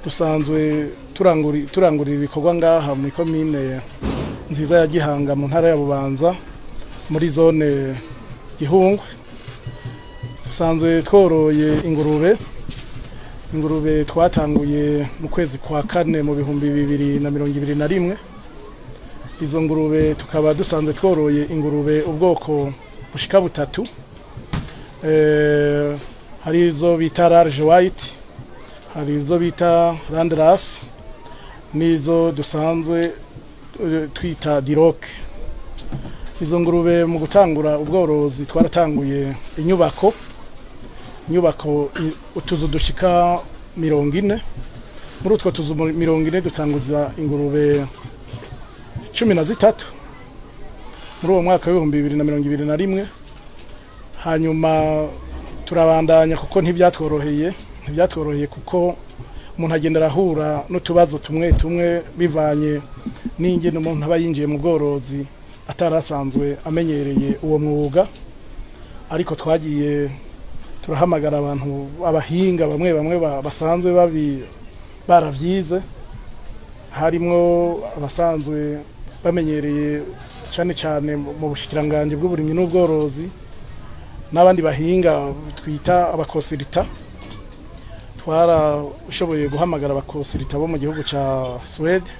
dusanzwe turangurira ibikorwa ngaha muri komine nziza ya Gihanga mu ntara ya Bubanza muri zone Gihungwe. Dusanzwe tworoye ingurube twatanguye mu kwezi kwa kane mu 2021. Izo ngurube tukaba dusanzwe tworoye ingurube ubwoko bushika butatu, hari izo bita large white, hari izo bita landras, nizo dusanzwe twita diroc. Izo ngurube mu gutangura ubworozi twaratanguye inyubako utuzu dushika 40. Muri utwo tuzu 40 dutanguza ingurube 13 muri uwo mwaka wa 2021. Hanyuma turabandanya kuko ntibyatworoheye kuko umuntu agenda arahura n'utubazo tumwe bivanye n'ingene umuntu aba yinjiye mu bworozi atarasanzwe amenyereye uwo mwuga. Ariko twagiye turahamagara abantu abahinga bamwe basanzwe baravyize, harimo abasanzwe bamenyereye cyane mu bushikiranganje bw'uburimyi n'ubworozi, n'abandi bahinga twita abakonsulta. Twarashoboye guhamagara abakonsulta bo mu gihugu ca Swede,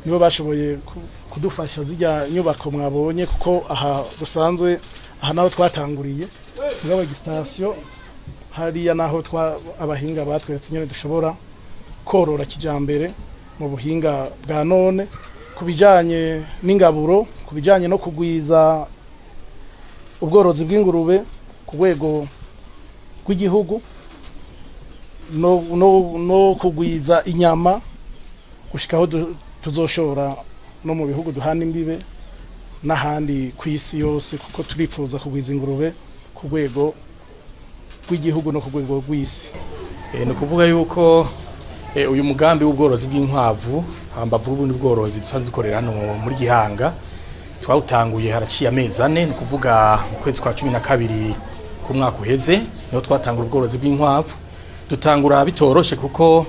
nibo bashoboye kudufasha zijya nyubako mwabonye, kuko aha naho twatanguriye ngaba gistation hariya naho abahinga batweretse nyene dushobora korora kijambere mu buhinga bwa none, kubijanye n'ingaburo, kubijanye no kugwiza ubworozi bw'ingurube ku rwego rw'igihugu, no kugwiza inyama gushikaho tuzoshora no mu bihugu duhana imbibe n'ahandi ku isi yose, kuko turifuza kugwiza ingurube ku rwego rw'igihugu no ku rwego rw'isi. Ni kuvuga yuko uyu mugambi w'ubworozi bw'inkwavu hambavu ubundi bworozi dusanzwe dukorera hano muri Gihanga twawutanguye haraciye amezi 4, ni kuvuga mu kwezi kwa 12 ku mwaka uheze niho twatangura ubworozi bw'inkwavu. Dutangura bitoroshe kuko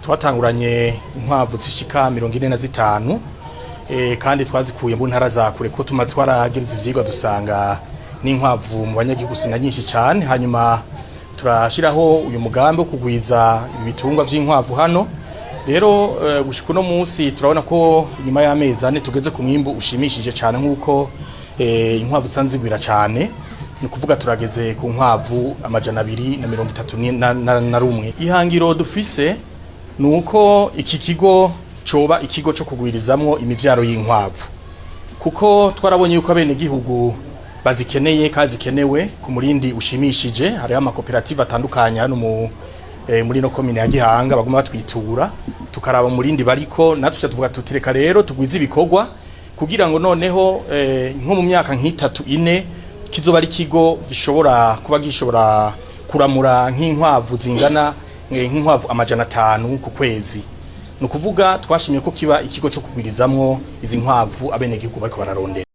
twatanguranye inkwavu zishika 45, kandi twazikuye mu ntara za kure ko twaragereza ivyigwa dusanga n'inkwavu mu banyagihugu sina nyinshi cyane. Hanyuma turashiraho uyu mugambi wo kugwiza ibitungwa vy'inkwavu hano. Rero gushika no munsi turabona ko nyuma y'amezi 4 tugeze ku mwimbu ushimishije cyane, nkuko inkwavu sanzigwira cyane. Ni kuvuga turageze ku nkwavu 231. Ihangiro dufise nuko iki kigo coba ikigo cyo kugwirizamwo imivyaro y'inkwavu, kuko twarabonye yuko abene gihugu bazikeneye kazikenewe ku murindi ushimishije. Hari amakoperative atandukanye hano muri no komine ya Gihanga baguma batwitura tukaraba murindi bariko natwe tuvuga tutireka rero tugwiza ibikorwa kugira ngo noneho nko mu myaka nk'itatu 4 kizoba ari kigo gishobora kuramura nk'inkwavu zingana nk'inkwavu 500 ku kwezi. Nukuvuga twashimye ko kiba ikigo cyo kugwirizamwo izi nkwavu abene gihugu bariko bararondera.